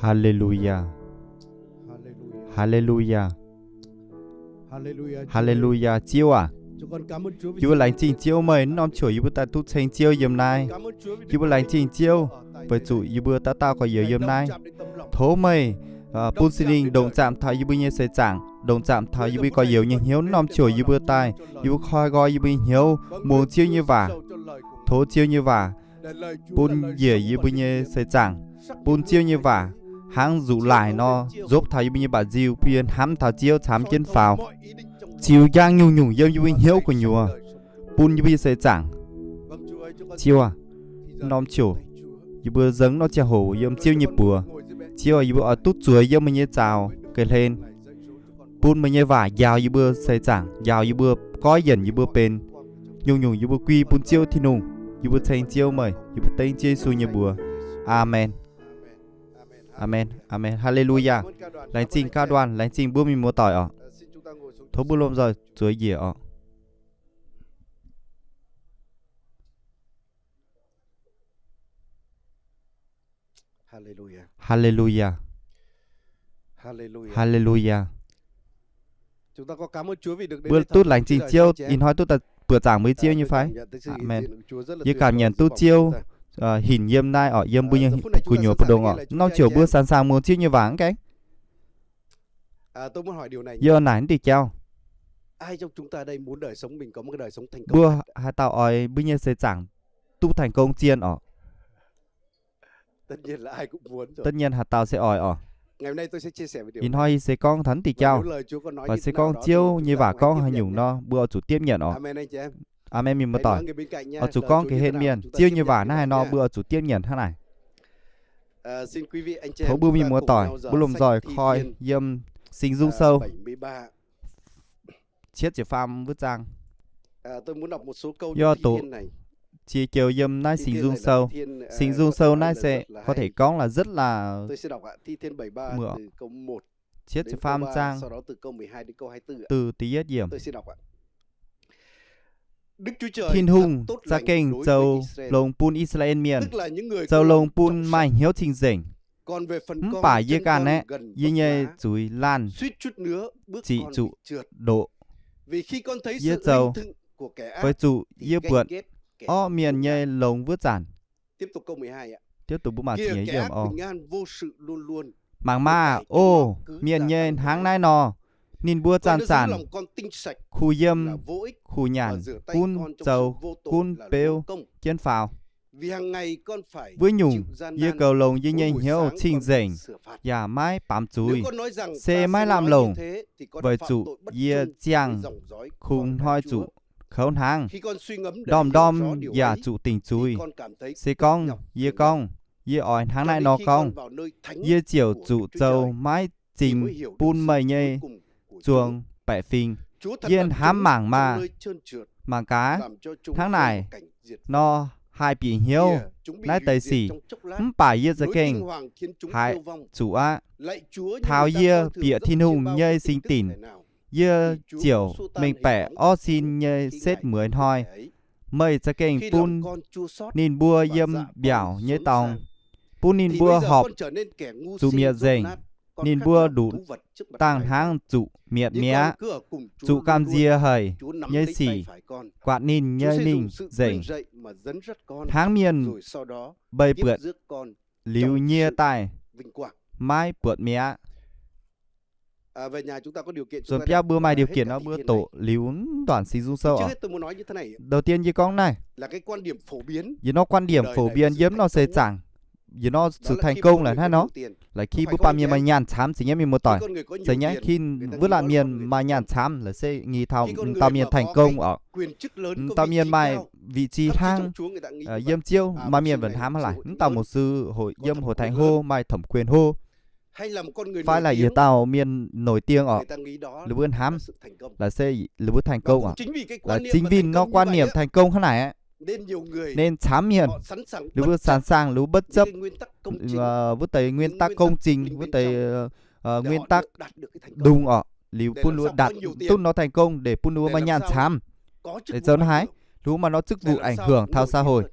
Hallelujah. Hallelujah. Hallelujah. Chiêu à? Chúa lành trình chiêu mời nom chủ yêu ta tu thành chiêu yếm này. Chúa lành trình chiêu với chủ yêu ta tao có yêu yếm này. Thố mày bún xin đình đồng chạm thảo yêu như sẽ chẳng đồng chạm thảo yêu có yêu như hiếu nom chủ yêu tai yêu khoi gọi yêu hiếu muốn chiêu như vả thố chiêu như vả bún dễ yêu như sẽ chẳng bún chiêu như vả hang dụ lại nó giúp thảo yêu như bà diêu phiền hám thảo chiêu chám chân phào chiêu giang nhung nhung yêu yêu hiếu của nhùa bún yêu sẽ chẳng chiêu à nom chủ yêu dâng nó che hổ yêu chiêu như bùa chiều yêu ở tút chuối yêu mình như chào kể lên bún mình như vả giàu yêu bữa xây chẳng giàu yêu bữa có dần yêu bữa bên nhung nhung yêu bữa quy bún chiêu thì nung yêu bữa thành chiêu mày yêu bữa tên chiêu xui như bùa. Amen. Amen. Amen. Hallelujah. Lánh trình ca đoàn lánh trình bữa mình mua tỏi ở thấu bữa lôm rồi chuối gì ở. Hallelujah. Hallelujah. Hallelujah. Hallelujah. Chúng ta có cảm ơn Chúa vì được đến Bữa đây tốt lành trình chiêu in hỏi tốt là bữa giảng mới chiêu như phải. Amen. Như cảm nhận tu chiêu hình yếm nai ở yếm bữa như của nhiều bữa đông ở nó chiều bữa sẵn sàng muốn chiêu như vắng cái. Tôi muốn hỏi điều này. Giờ nãy thì chào. Ai trong chúng ta đây muốn đời sống mình có một cái đời sống thành công? Bữa hai tao ơi bữa như sẽ giảng tu thành công chiên ở. Tất nhiên là ai cũng muốn rồi. Tất nhiên hạt tao sẽ ỏi ở. Ngày hôm nay tôi sẽ chia sẻ về điều In này. hỏi sẽ con thánh thì chào. Và sẽ con chiêu như vả con hay nhung nó bữa chủ tiếp nhận ở. Amen anh chị em. Amen mình mới tỏi. Ở chủ con cái hên miền chiêu như vả nó hay nó bữa chủ tiếp nhận thế này. Xin quý vị anh chị em. Thấu bữa mình mua tỏi bữa lùm rồi khoi yếm sinh dung sâu. 73. Chiết chỉ phàm vứt giang. Tôi muốn đọc một số câu Do thi tổ thiên này. chỉ kiểu yếm nai sinh dung sâu. Sinh dung sâu nai sẽ có thể con là rất là tôi sẽ đọc ạ. Thi thiên 73 mưa. từ câu 1 chiết chỉ đến câu phàm 3, giang sau đó từ câu 12 đến câu 24 ạ. từ tí yết yểm. Tôi sẽ đọc ạ. Đức Chúa Trời Thiên thật hùng tốt ra lành kênh đối với dầu Israel. lồng pun Israel miền Tức là những người dầu có lồng lòng pun trọng mai sắc. hiếu trình dỉnh Còn về phần con bà chân dê can con ấy gần y vấp nhê đá, chuối lan suýt chút nữa bước chị con trụ bị trượt. độ Vì khi con thấy Yết sự dầu hình thựng của kẻ ác với chủ thì yê ganh bượn ghét kẻ o miền hung nhê ác. lồng vứt giản. Tiếp tục câu 12 ạ. Tiếp tục bố mà Kìa chỉ kẻ yểm ác o bình an vô sự luôn luôn. màng ma ô miền nhê háng nai nò nín bua Con tràn đã giữ sản lòng con tinh sạch khu yêm là vô ích khu và nhàn rửa tay cun con trong dầu sự vô tội cun là bêu luống công. trên phào Vì hàng ngày con phải với nhung chịu gian yê nan. cầu lồng yê Mỗi nhê buổi hiếu sáng trình con phải dỉnh sửa phạt. giả mái bám Nếu chúi con nói rằng Xê ta mai không làm nói lồng như thế, thì con với đã phạm chủ tội bất yê trung chiang với dòng dõi khung con hoi cái chủ Chúa. khấu hàng Khi con suy ngẫm để đom hiểu rõ đom điều giả ấy, chủ tình thì chui con cảm thấy xê cực con nhọc yê phiền con yê ỏi tháng cho này đến nó khi con vào nơi thánh yê chiều của chủ Đức Chúa dầu Trời mái thì mới trình hiểu được pun sự mây cuối nhê cùng của Chúa. chuồng bẻ phình Chúa thật yên là hám đúng mảng trong mà nơi trơn trượt, mảng cá làm cho chúng tháng rơi vào này cảnh diệt vong. nó hai bị hiếu Kìa, chúng bị nái hủy tây diệt xỉ trong chốc lát. bà yê ra Nỗi kênh kinh hoàng khiến chúng hại tiêu vong. chủ á Lạy Chúa, như thao người ta yê coi thường bịa dốc thiên trên hùng bao nhê nhiêu sinh tình tỉn thức nào. yê Thì Chúa chiều cũng xua tan mình hình bẻ bóng o của xin Chúa nhê khi xếp Ngài mướn đến hoi kẻ ấy. mây ra kênh Khi lòng pun con chua xót nín bua và yêm dạ bẻo con nhê xốn tòng sang, pun nín thì bua bây giờ họp con trở nên kẻ ngu chủ si miệt dốt dềnh nát, con nín khác bua nào đủ thú vật trước mặt tàng loài háng người. chủ miệt Nhưng mía con cứ ở cùng Chúa chủ luôn cam luôn. dìa hầy Chúa nắm nhê lấy tay xỉ phải con. quạt nín Chúa nhê sẽ ninh dùng sự dềnh khơi dậy mà dẫn dắt con, háng miền rồi sau đó bầy tiếp bượt rước con liu trong nhia sự tài vinh quang. mai bượt mía Về nhà chúng ta có điều kiện chúng rồi ta phía đọc bữa mai điều hết kiện cả nó thi bữa thiên tổ này. liu đoàn xí du sâu Trước à hết tôi muốn nói như thế này đầu tiên như con này là cái quan điểm phổ biến vì nó quan điểm đời phổ này biến sự yếm thành nó sẽ công chẳng vì nó đó sự là thành khi công con là người thế có nó nhiều tiền. là khi Có bữa phải ba không miền anh mà chị em? nhàn chám thì nhé mình một Khi tỏi con người có nhiều sẽ nhé tiền, khi người ta bữa nghĩ là đó là con miền người mà thành nhàn công. chám là sẽ nghi thao Khi con người tao mà miền thành có công cái ở quyền chức lớn, có tao vị miền trí mai cao, vị trí thậm chí hang trong Chúa người ta nghĩ như vậy. yếm chiêu mà mục miền sư vẫn này, hám mục sư lại hội thánh tao lớn, một sư hội có yếm thẩm hội quyền thành lớn. hô mai thẩm quyền hô hay là một con người phải nổi là tiếng, giờ tao miền nổi tiếng ở người ta nghĩ đó lữ bươn hám là sự thành công. là sẽ lữ bươn thành Và công cũng à chính vì cái là quan niệm chính mà vì thành nó công như quan vậy niệm á, thành công thế này ấy, nên nhiều người nên chám miền họ sẵn sàng lữ bất bươn sẵn chấp sàng lữ bất những chấp cái nguyên tắc công chính với tới nguyên những tắc nguyên công tắc trình linh với bên tới để nguyên họ tắc đạt được cái thành công. đúng ở liu Để pun làm lúa sao đạt có nhiều tiền, tút nó thành công để pun lúa để mà làm nhàn sao chám có chức để vụ cho nó ảnh hái hưởng, lúa mà nó chức để vụ làm ảnh sao hưởng thao nổi xã tiếng hội hơn.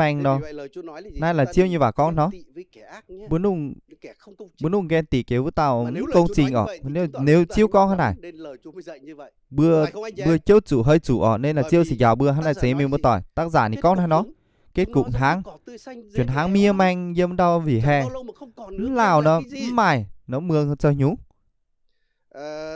mang Thế nó vì vậy lời Chúa nói là gì? nay Chúng là ta chiêu đừng như bà con ghen nó tị với kẻ ác nhé, bún nung với kẻ không công chính. bún nung ghen tị kiểu với tao Mà nếu lời công Chúa nói trình như ở vậy thì nếu chứng tỏ là nếu chúng ta chiêu hành con động thế này đúng, nên lời Chúa mới dạy như vậy. bữa Phải không anh chị bữa em? chiêu chủ hơi chủ ở nên là Bởi chiêu vì xì giàu bữa hắn là tác giả chế nói mình một gì? tỏi tác giả thì Kết con cục hắn nó chúng kết nó cục giống như háng cỏ tươi xanh dễ chuyển bị háng héo mía lắm. mang dâm đau vì Chẳng hè bao lâu mà không còn nữa. lào Thế là nó cái gì? mày nó mương cho nhú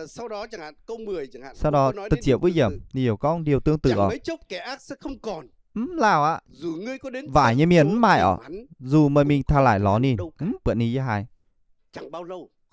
Sau đó chẳng hạn câu 10 chẳng hạn sau cũng đó có nói tự đến chịu điều với tương giờ tự. nhiều con điều tương tự Chẳng ở mấy chốc kẻ ác sẽ không còn. lào á Dù ngươi có đến vải tận như miền chỗ mày tìm ở hắn, dù mà cũng mình tha không lại thấy ló hắn nè đâu cả. bữa ní với hai Chẳng bao lâu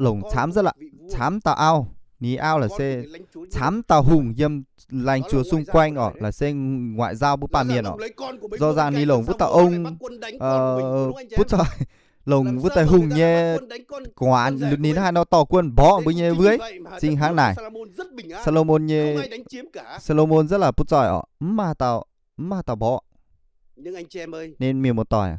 lồng con chám của rất là một vị vua, chám tàu ao ní ao là con của xe người lãnh chúa chám tàu hùng dâm lành Đó là chùa ngoại xung giao quanh của ở ngài đấy. là xe ngoại giao bút Rõ ba ràng miền ở ông lấy con của mình do vô ra bên ní cạnh, lồng làm bút sao tàu vua lại bắt ông quân đánh con của mình, đúng không anh chị bút em? trời lồng Làm bút sao tài mà hùng người ta lại bắt nhé quân đánh con quán rể của nín mình? hai nó tàu quân bỏ Thế bữa cũng nhé chính vì với vậy mà chính đất hãng nước này Salomon rất bình an, Salomon không nhé ai đánh chiếm cả. Salomon rất là bút giỏi ở mà tàu bỏ Nhưng anh chị em ơi, nên miền một tỏi à?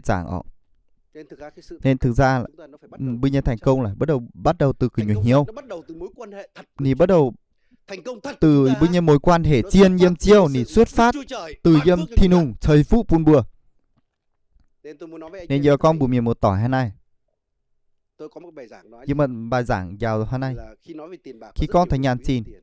sẽ giảng họ. Nên thực ra cái sự Nên thực ra là chúng ta nó phải bắt đầu bây giờ thành công là bắt đầu từ cái thành nhỏ công hiếu. nó bắt đầu từ mối quan hệ thật. Nì bắt đầu Thành công thật của từ chúng ta bây giờ mối quan hệ nó chiên xuất yếm phát chiêu từ nì sự xuất Đức phát Chúa Trời từ ban yếm phước cho thiên chúng ta. hùng trời phú buôn bùa. Nên tôi muốn nói với anh Nên chị giờ em con thấy, bùa miệng một tỏi hay này. tôi có một cái bài giảng nói Nhưng mà bài giảng giàu hơn này. là khi nói về tiền bạc có Khi rất con nhiều thành người nhàn quý xin, tiền.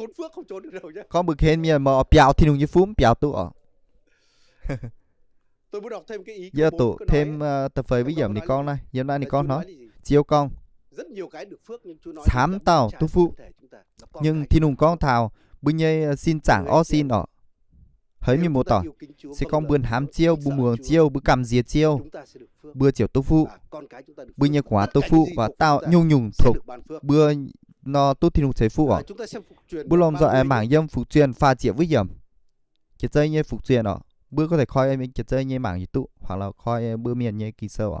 trốn phước không trốn được đâu nhá. con bực hên mà piao thì nung như phúm piao tụ ở Tôi muốn đọc thêm cái ý giờ của tụ bố thêm nói tập phơi với Trong câu dầm thì nói con là này dầm này thì Chúa con nó nói là gì? chiếu con Rất nhiều cái được phước nhưng Chúa nói Sám là tao, bươn trải tu phụ. thân thể chúng ta, là con nhưng cái thì chúng nung ta. con thảo bưng nhây xin chẳng Người o anh chị xin em, ở hỡi nếu mi chúng một ta tỏ yêu kính Chúa, sẽ vâng con lời bươn hám Chúa, chiêu kính bù sợ muồng Chúa, chiêu bù cầm diệt chiêu chúng ta sẽ được phước. bưa chiều tu phụ Và con cái chúng ta được bưa phước. nhây quả Tất tu cả những phụ gì và thuộc tao chúng ta nhung nhung sẽ thuộc được ban phước. bưa nó tu thì nung thấy phụ ở Chúng ta xem phục truyền bữa lom do 30 em nhé. mảng dâm phục truyền pha triệu với dầm cái chơi như phục truyền ở bữa có thể coi em cái chơi như mảng gì tụ hoặc là coi bữa miền như kỳ sơ ở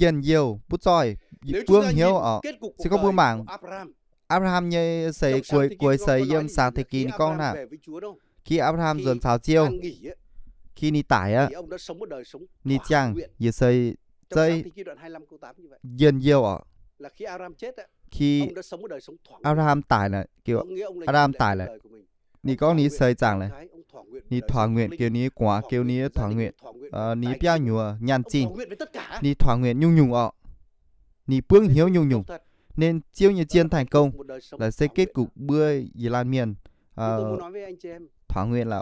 dân nhiều bút soi Nếu chúng vương ta hiếu nhìn ở kết cục cuộc sẽ có đời vương mảng của Abraham, Abraham như xây trong sáng cuối thế kỷ cuối có xây nói yếm gì sáng thế là kỷ khi ni con Abraham nè về với Chúa đâu. khi Abraham Khi dần xào chiêu an nghỉ á, khi ni tải á thì ông đã sống một đời sống ni thỏa chăng nguyện. giờ xây Trong sáng xây thế kỷ đoạn 25 câu 8 như vậy. dân nhiều ở Là khi Abraham chết á, khi ông đã sống một đời sống thỏa nguyện. Abraham tải là kiểu Có nghĩa ông là Abraham nhìn lại tải cuộc là đời của mình. ni Ông có thỏa ni nguyện xây về chẳng con này cái, ông thỏa nguyện về ni đời thỏa sống nguyện linh, kiểu ni quả thỏa kiểu nguyện ni về gia thỏa đình, nguyện thỏa nguyện ni về bia tài chính. nhùa nhàn Ông chinh thỏa nguyện về tất cả. ni thỏa nguyện nhung nhung ở ni bướng Nên hiếu sự nhung thành nhung công thật, nên chiêu như đó chiên là thành kết cục công một đời sống là sẽ thỏa kết nguyện. cục bươi gì lan miền Nhưng tôi muốn nói với anh chị em, thỏa nguyện là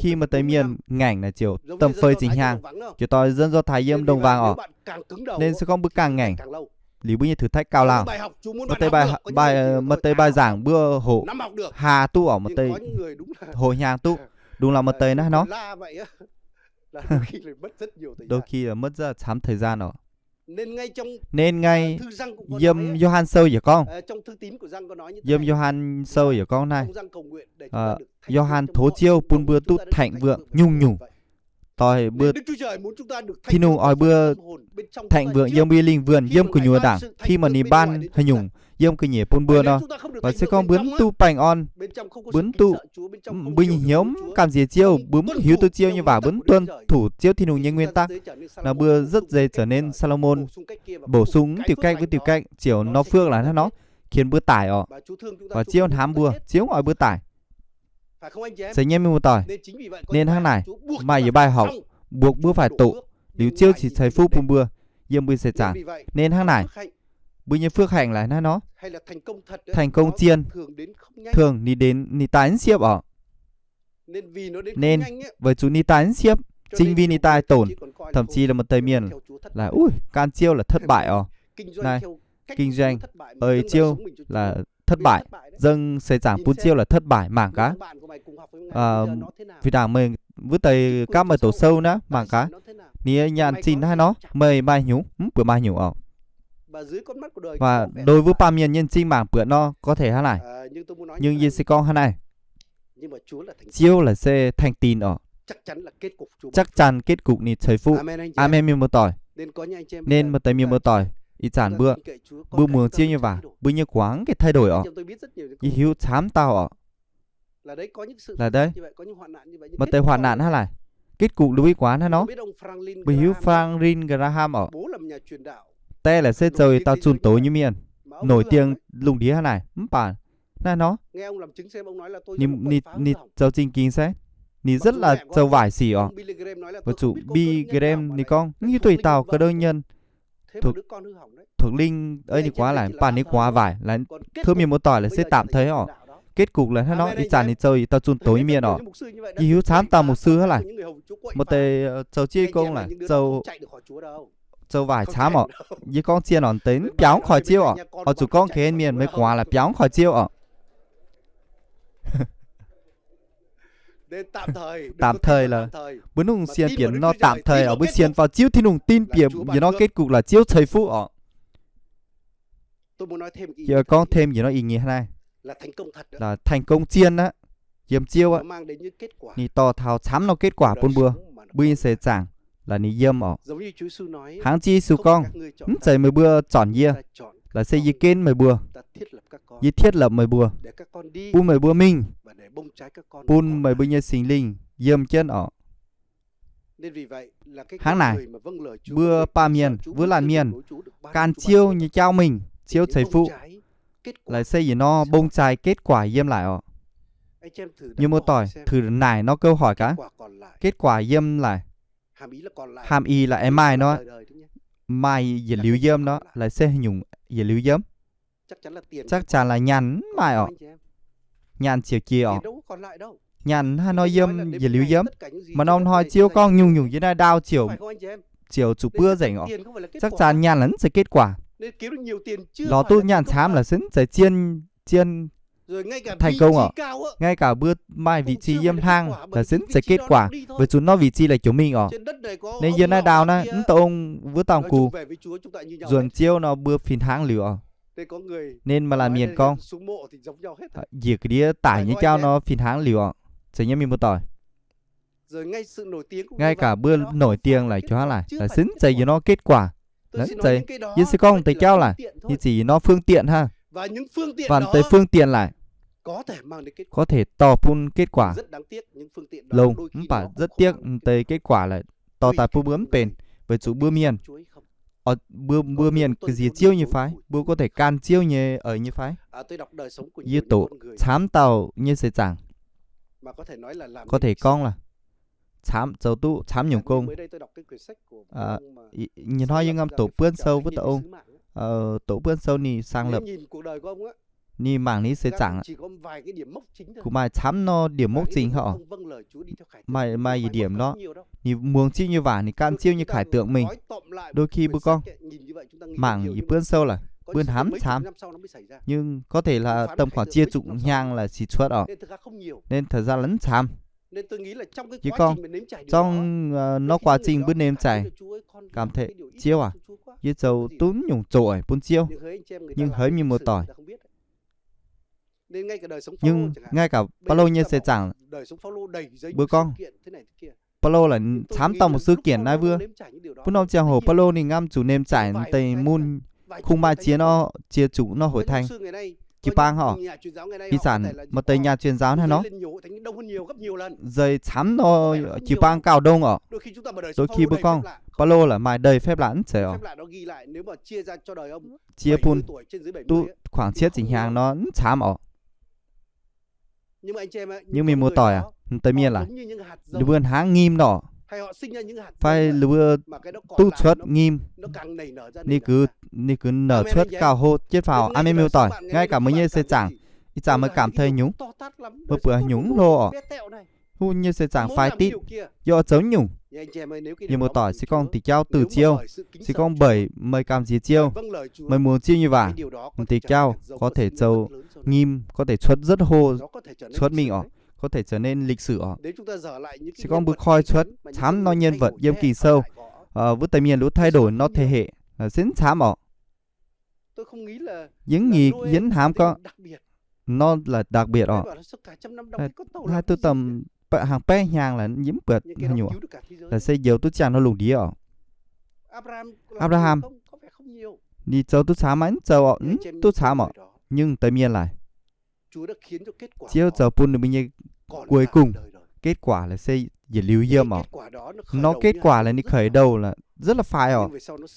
khi mà tới miền ngảnh là chiều Giống tầm như dân phơi Do chính Thái hàng Đồng Vắng đó. chiều tỏi dân Do Thái Nên yếm vì đồng vậy, vàng nếu ở bạn càng cứng đầu nên á, sẽ không bước càng thì ngảnh càng lâu. lý bữa như thử thách cao Có những lao bài học chú muốn mà bạn tới học bài được, có những người thì bài mà thôi tới thà bài học giảng bữa hổ năm học được. hà tu ở mà Nhưng tới có những người đúng là hồi nhang tu đúng là mà tới cứ nó la vậy á là đôi khi lại mất rất nhiều thời đôi gian. khi là mất rất là chám thời gian rồi Nên ngay thư Giăng cũng có nói Dâm Gioan sâu vậy con. Trong thư tín của Giăng có nói như thế Dâm này. Gioan sâu vậy con này. Ông Giăng cầu nguyện để chúng ta được thành Gioan trong thố mọi chiêu sự pun bưa chúng ta tút được thạnh thành vượng vượng nhung như nhung. vậy. Tỏi Nên bưa Đức Chúa Trời muốn chúng ta được thi nung ỏi bưa thạnh vượng dâm bi linh vườn dâm của nhùa đảng khi mà ni ban hay nhung dâm cái nhỉ pun bưa đó và sẽ con bướn tu bành on bướn tu binh nhóm cảm gì chiêu bướm hiếu tu chiêu như vào bướn tuân thủ chiêu thi nung như nguyên tắc là bưa rất dễ trở nên Salomon bổ sung tiểu cách với tiểu cách chiều nó phước là nó khiến bữa tải ọ và chiêu hám bưa chiếu ỏi bữa tải sẽ nhém một tỏi nên hàng này mà ở bài học buộc bữa phải tụ nếu chiêu chỉ thấy phu pun bưa dâm bữa sẽ trả nên hàng này bữa như phước hạnh lại nó thành công chiên thường ni đến ni tán xiếp ọ nên với chú ni tán xiếp chính vì ni tai tổn thậm chí là một tây miền là ui can chiêu là thất bại ọ này kinh doanh ơi chiêu là thất bại dâng sẽ giảng bốn chiêu là thất bại mảng cá vì đảng mình với tây các mời tổ sâu nữa mảng cá ni nhàn xin hay nó mời mai nhú bữa mai nhú ọ và đối với ba miền nhân sinh mảng bữa nó có thể hay này nhưng như sẽ con hay này chiêu là sẽ thành tin ọ chắc chắn kết cục ni trời phụ amen miền một tỏi nên một tây miền một tỏi ý chán bữa muồng chiêu như vậy bữa như quáng cái thay đổi ọ như hiếu chám tao ọ là đấy mà tây hoạn nạn hay này kết cục lưu ý quán hay nó bữa hiếu Franklin Graham ọ té là sẽ chơi tao chun tối như miền nổi tiếng lùng đĩa hay này bản này nó ni châu trình kinh sẽ ni rất là châu vải xỉ ọ và chủ bi gram ni con như tùy tao cơ đơn nhân thuộc linh ấy đi quá lại bản đi quá vải là thưa miền một tỏi là sẽ tạm thấy họ kết cục là nó đi chán đi chơi tao chun tối miền họ đi hiếu chám tao một sư hết lại một tề châu chi công là châu vải chám họ với con chiên ỏn tính béo khỏi chiêu họ ở chủ con khen miền mới quá là béo khỏi chiêu họ tạm thời là bữa nung xiên biển nó tạm thời ở bữa xiên vào chiếu thì nung tin biển vì nó kết cục là chiếu trời phú ọ giờ con thêm gì nó ý nghĩa này là thành công chiên á dầm chiêu á ni to thao chám nó kết quả buôn bừa bữa sẽ chẳng là ni dâm ọ hãng chi su con trời mười bữa chọn dìa là xây dựng kênh mười bữa di thiết lập mười bữa bu mười bữa mình pun mười bữa như sinh linh dâm chân ọ hãng này bữa ba miền vừa làn miền can chiêu như trao mình chiêu thầy phụ lại xây dựng nó bông trái kết quả dâm lại ọ như một tỏi thử này nó câu hỏi cả kết quả dâm lại hàm y là em mai nó mai dễ liu dâm nó lại sẽ nhung dễ liu dâm chắc chắn là nhàn mai ọ nhàn chiều kia ọ nhàn hay nói dâm dễ liu dâm mà nó hỏi chiêu con nhung nhung dưới này đau chiều chụp bữa rảnh ọ chắc chắn nhàn lắm sẽ kết quả nó tốt nhàn chám là sẽ chiên thành công ọ ngay cả bữa mai vị trí dâm hang là sẽ kết quả với chúng nó vị trí là chỗ mình ọ nên giờ này đào này tao ông với tao cù dồn chiêu nó bữa phìn hang lửa nên mà làm miền con việc cái đĩa tải như trao nó phìn hang lửa sẽ nhớ mình một tỏi ngay cả bữa nổi tiếng lại cho lại là xứng chạy với nó kết quả đấy chạy với sẽ con thấy trao lại như chỉ nó phương tiện ha và tới phương tiện lại có thể to pun kết quả lâu phải rất tiếc tới kết quả lại to tại pu bướm bền với chủ bưa miền bưa miền cái gì chiêu như phái bữa có thể can chiêu như ở như phái như tổ chám tàu như sẽ chẳng có thể con là chám dầu tu chám nhiều công nhìn nói như ngâm tổ bươn sâu với tổ ông tổ bươn sâu ni sang lập ni mảng ní sẽ chẳng cũng mà chám nó điểm mốc chính họ mai điểm đó ni muông chiêu như vả ni can chiêu như khải tượng mình đôi khi bữa con mảng gì bươn sâu là bươn hám chám nhưng có thể là tầm khoảng chia chục nhang là chỉ xuất ở nên thời gian lấn chám chứ con trong nó quá trình bữa nêm chảy cảm thấy chiêu Như dầu tún nhung trội bún chiêu. Nhưng hỡi mi mùa tỏi. Nhưng ngay cả Paulo như sẽ chẳng bữa con Paulo là thám tàu một sự kiện này vừa. Bữa năm chàng hồ Paulo thì ngâm chủ nêm trải tây môn khung ba chia nó chia chủ nó hồi thành chỉ bang họ di sản mà tây nhà truyền giáo này nó dây thám nó chỉ bang cao đông ở đôi khi bữa con Paulo là mài đầy phép lãn sẽ ở chia pun tu khoảng chiết chỉnh hàng nó thám ở. Nhưng mình mua tỏi à? Tới miền là lưu vườn háng nghiêm đó. Phải lưu vườn tu xuất nghiêm. Ni cứ nở xuất cao hô chết vào ăn mê miêu tỏi. Ngay cả mấy như sẽ chẳng. Ít chẳng mới cảm thấy nhúng. Một bữa nhúng lô. Hú như sẽ chẳng phải tít. Do giống nhúng. Nhưng mua tỏi sẽ con tỷ cao từ chiêu. Sẽ con bởi mời cảm gì chiêu. Mời muốn chiêu như vậy. Tỷ cao có thể châu nghiêm, có thể xuất rất hô, xuất mình ở, có thể trở nên lịch sử ở. Chỉ con bước khoi xuất, thám nó nhân vật yếm kỳ sâu, với tài miền lũ thay đổi nó thế hệ, xin thám ở. Những nghỉ diễn hám có, nó là đặc biệt ở. Hai tôi tầm hàng pe nhàng là nhiễm bật hay nhủ, là xây dầu tôi chàng nó lùng đi ở. Abraham, đi châu tôi thám ánh châu tôi thám ở. Nhưng tới miền lại chiếu giờ pun được bây giờ cuối cùng kết quả là xây dữ liệu yếm ở nó kết quả là đi khởi đầu là rất là phải ở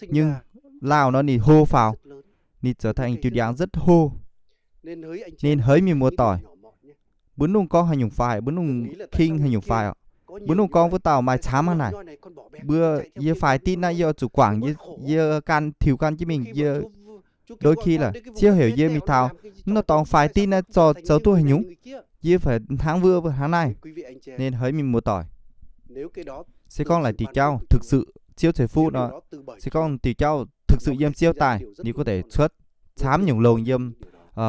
nhưng lao nó đi hô vào đi trở thành tiêu đáng rất hô nên hỡi mình mua tỏi bún nung con hay nhung phải bún nung kinh hay nhung phải ở bún nung con với tàu mai chám hàng này bữa giờ phải tin này giờ chủ quảng giờ can thiếu can chứ mình giờ đôi khi là chưa hiểu gì mi thao nó toàn phải tin là cho cháu tôi hình nhúng gì phải tháng vừa và tháng này nên hỡi mình mua tỏi sẽ con lại tỷ cao thực sự chiếu thời phu nó sẽ con tỷ cao thực sự yếm chiếu tài nếu có thể xuất chám nhung lồng yếm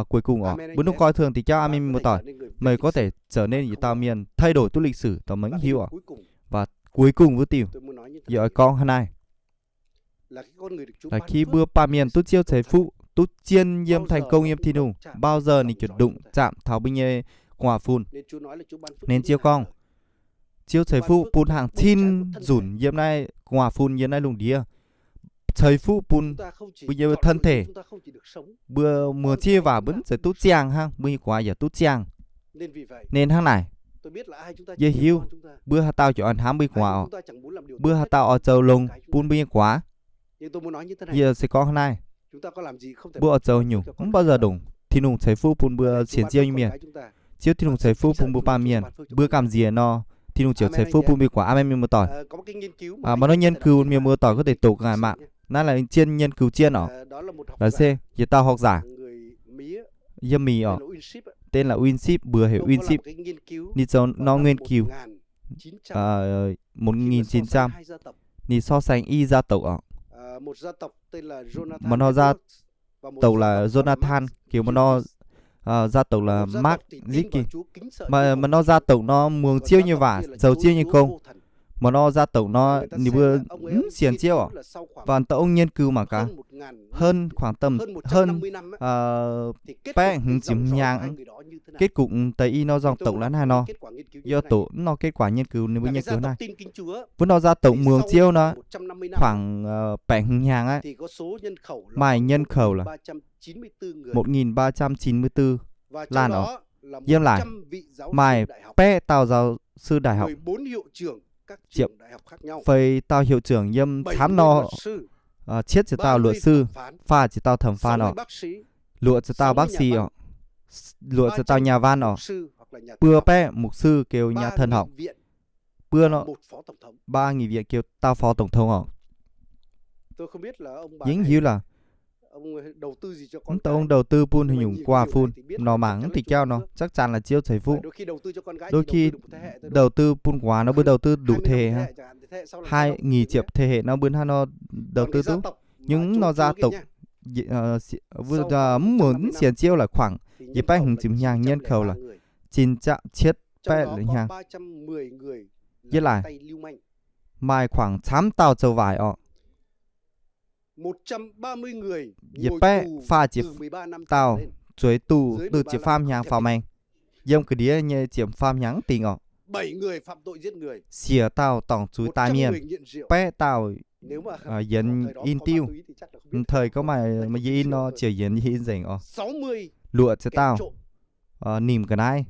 cuối cùng ở bún nung coi thường tỷ cao mình mua tỏi mày có thể trở nên như tao miền thay đổi tu lịch sử tao mấy hiếu ở và cuối cùng với tiểu giờ con hôm nay là khi bữa ba miền tu chiêu chế phụ tu chiên yếm thành công yếm thi nung bao giờ ni chuyển đụng chạm tháo binh nhê quả phun nên chiêu con chiêu chế phụ pun hàng tin rủn yếm này quả phun yếm này lùng đĩa chế phụ pun bây giờ thân thể bữa mùa chia vào vẫn sẽ tu chiang ha bây quả giờ tu chiang nên hàng này dễ hiểu bữa hạt tao cho ăn hám bây quả bữa hạt tao ở châu lùng pun bây quả giờ sẽ có hôm nay bữa châu nhung không bao giờ đúng thì nung chế phu pun bữa chiến chiêu như miền chiếu thì nung chế phu pun bữa ba miền bữa cảm gì nó thì nung chiếu chế phu pun bị quả em mua tỏi mà nó nhân cứu miền mua tỏi có thể tổ ngài mạng nó là chiên nhân cứu chiên ở là c giờ tao học giả yếm mì ở tên là Winship bữa hiểu Winship đi cho nó nghiên cứu 1900 đi so sánh y gia tộc ở một gia tộc tên là Jonathan mà nó gia tộc là Jonathan kiểu mà nó gia tộc là Mark Ziki mà nó gia tộc nó muồng chiêu như vả giàu chiêu như công mà nó gia tộc nó đi vừa xiển chiêu à và tao ông nghiên cứu mà cả hơn khoảng tầm hơn bé chìm nhang kết cục tây y nó dòng tộc là này nó do tổ nó kết quả nghiên cứu nếu với nghiên cứu này với nó gia tộc muồng chiêu nó khoảng bé nhang ấy mài nhân khẩu là 1394 lan ở yếm lại mài bé tao giáo sư đại học triệu phây tao hiệu trưởng yếm thám nó chết cho tao luật sư pha cho tao thẩm phán ở lụa cho tao bác sĩ ở lụa cho tao nhà văn ở bữa bé mục sư kêu nhà thần học bữa nó 3 nghị viện kêu tao phó tổng thống ở những hiểu là ông đầu tư pun hình nhung qua phun nó mảng thì keo nó chắc chắn là chiêu thầy phụ đôi khi đầu tư pun quá nó bữa đầu tư đủ thế ha 2.000 triệu thế hệ nó bữa nó đầu tư tú nhưng nó ra tộc muốn xiển chiêu là khoảng gì bay hình chìm nhang nhân khẩu là 900 chết bé là nhang với lại mai khoảng 8 tàu châu vải ọ 130 người Dịp ngồi bé tù pha chỉ từ 13 năm trở tao lên. chuối tù Dưới từ 13 chỉ năm pham không nhang thể phàm biết. anh. Dâm cái đĩa như chiếm pham nhang tình ọ. 7 người phạm tội giết người. Xìa tao tổng chú tai 100 miền. người nghiện rượu. Bé tao Nếu mà dẫn thời đó in có ma tiêu. túy thì chắc là không biết. Thời có mà Chỉ gì in rượu nó thôi. chỉ dẫn in dành ọ. 60 Lụa cho kẻ tao trộm, nìm cái này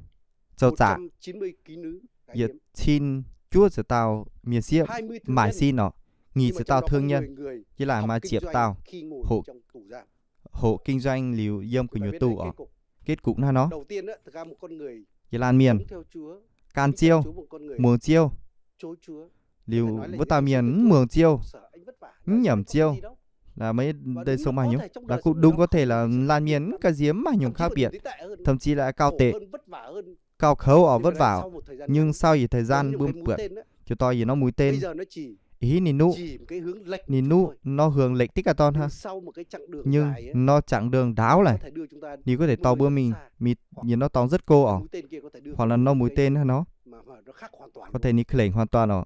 châu trả 190 ký nữ gái Giờ điếm, xin chúa cho tao miền xiếp 20 thương mãi nhân. xin ọ. Nghĩ Nhưng mà cho trong tao đó có thương 10 nhân. người Chứ là học mà kinh chiếp doanh tao khi ngồi hộ trong tù giam. hộ kinh doanh liều dâm của Chúng ta nhiều biết tù đấy, ọ. kết cục. Kết cục nó Đầu tiên á, thực ra một con người Chứ là miền sống theo Chúa, can kính theo chiêu Chúa, một con người muồng chiêu chối Chúa. liều Phải nói là với những tao người sống theo miền Chúa, muồng chiêu sợ anh vất vả, nhẩm đời sống chiêu. không có gì đâu. Là mấy Và đời đúng sống là mà có nhung thể trong là đời cũng sống đúng người có đó thể không là có sự lan khác miến biệt cái giếm mà nhung lắm. khác Thậm chí biệt. còn tệ hơn, Thậm chí là cao khổ tệ hơn, vất vả hơn. cao khấu ở Nhưng mà vất đây vả. sau một thời gian Nhưng ngắn, sau gì thời giống gian như một bướm cái mũi bượt tên á, cho to gì nó mũi bây tên giờ nó chỉ ý nì nụ một cái hướng lệch nì một chút nụ thôi. nó hướng lệch tích cả ton ha. Nhưng sau một cái chặng đường Nhưng dài á, nó chặng đường đáo nó lại có thể đưa chúng ta đi có thể đến tàu một bữa nơi mình rất xa. mịt Hoặc nhìn nó tóm rất cô cái ọ. mũi tên kia có thể đưa Hoặc con là người nó đến mũi cái tên ha nó mà nó khác hoàn toàn có luôn. thể ní lệnh hoàn toàn ọ.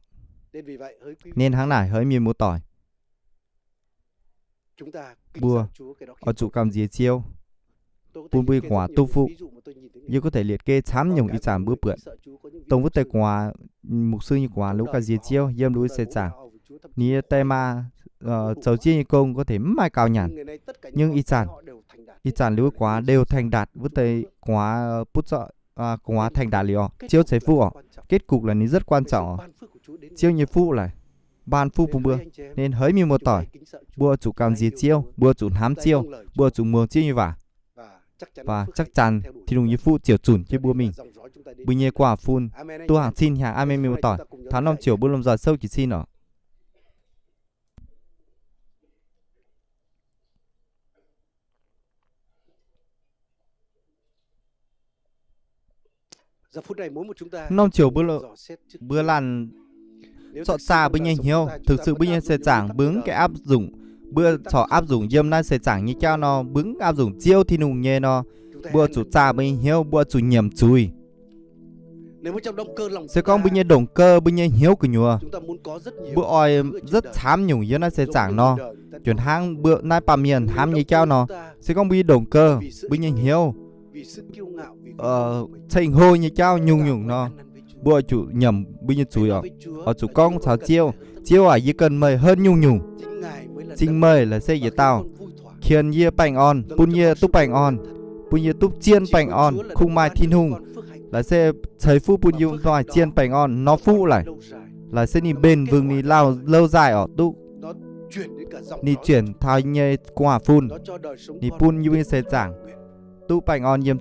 Nên vì vậy hỡi quý vị Nên anh tháng chị, này hơi miền mua tỏi chúng ta kính bùa sợ Chúa, cái đó ở khiêm chủ tốn. cảm gì chiêu Tôi có thể bùn bùi liệt kê quả rất tu nhiều phụ. ví dụ mà tôi nhìn thấy người như có thể liệt kê chám con nhung cái ý của chảm bữa người bượt. kính sợ Chúa có những ví Tông dụ với tề xưa quả mục sư như quả trong lúc đời cả của gì họ, chiêu dâm trong đuôi đời xe bố mẹ chàng họ với Chúa thậm chí ní là tê khó ma khăn, không đủ cháu quá. chia như công có thể mai cao nhàn. Nhưng ngày nay tất cả những Nhưng con y cái chản họ đều thành đạt y hết. chản lưu quá Chúa đều sẵn thành sàng đạt cứu với Chúa tề nữa. quá bút sợ quá Nên thành đạt liò kết chiêu cục chế là phụ rất ọ. quan trọng. Kết cục là ní rất quan Cái sự trọng ọ. ban phước của Chúa đến Chiêu với như họ. phụ lại ban phu Nên phùng hỡi bữa anh chị em, nên hỡi mi một chúng ta tỏi hãy kính sợ Chúa, bùa chủ chúng ta cảm hãy gì yêu chiêu Chúa, bùa chủ hám chúng ta hãy chiêu vâng lời Chúa. bùa chủ muồng chiêu như vả Và chắc chắn và phước chắc hạnh chắn theo đuổi thì đúng chúng như ta. phụ chiều chuẩn Cho chứ bùa nên là mình dòng dõi chúng ta đến bùi nhẹ quả phun Amen anh tu chị hàng em. xin hàng amen mi Hôm một nay tỏi chúng ta cùng nhau tháng đứng năm dậy chiều nhé. bùa lầm giờ sâu chỉ xin ọ. Giờ phút này mỗi một chúng ta Năm chiều cùng nhau bữa dò xét trước bữa Chúa. lan Nếu sọ thực sự xa trong bữa đời nhanh sống hiếu chúng ta thực sự vẫn bữa nhanh áp sẽ dụng những chẳng nguyên tắc bướng của cái đời. áp dụng bữa Nguyên tắc thọ của áp sống dụng của dâm nay sẽ chẳng như cao nó bướng áp dụng chiêu thì nùng nhẹ nó chúng ta bữa hãy chủ ăn xa bữa hiếu bữa chủ nhầm chui Nếu mà trong động cơ lòng sẽ chúng con ta, bữa nhanh động cơ bữa nhanh hiếu của nhùa chúng ta muốn có rất nhiều bữa oi thứ ở trên rất đời. chám nhung như nó sẽ Giống chẳng như nó người đời người ta chuyển nói, hang bữa nay bà miền nếu hám như động cao cơ nó chúng ta sẽ con bữa động cơ vì sự bữa nhanh ích kỷ, hiếu vì sự kiêu ngạo, vì cái tôi của mình, thành hôi như cao nhung ta nhung mới nó ăn năn với Chúa. bữa chủ nhầm bữa nhanh Hãy chui nói ọ với Chúa ở chủ là con Chúa thảo cần chiêu phải hơn tất chiêu cả. à chỉ cần mời hơn nhung nhung Chính Ngài mới là chính đấng mời là xây và dễ khiến tao con vui thỏa. khiên ye bành on Đấng pun cho ye con tu sự bành vui on thật. pun ye tu chiên Chỉ bành có on Chúa là khung đấng mai ban thiên cho hung con phước hạnh. là sẽ thấy phu pun Và yung phước toài hạnh đó chiên bành on nó nó phu còn lại lâu dài. là sẽ ni Nó bền kết vững quả ni cho lao đời. lâu dài ở tu Nó chuyển đến cả dòng ni dõi chuyển thay nhé quả phun nó cho đời sống ni con pun như vinh sẽ quang chẳng nguyện. tu bành on yếm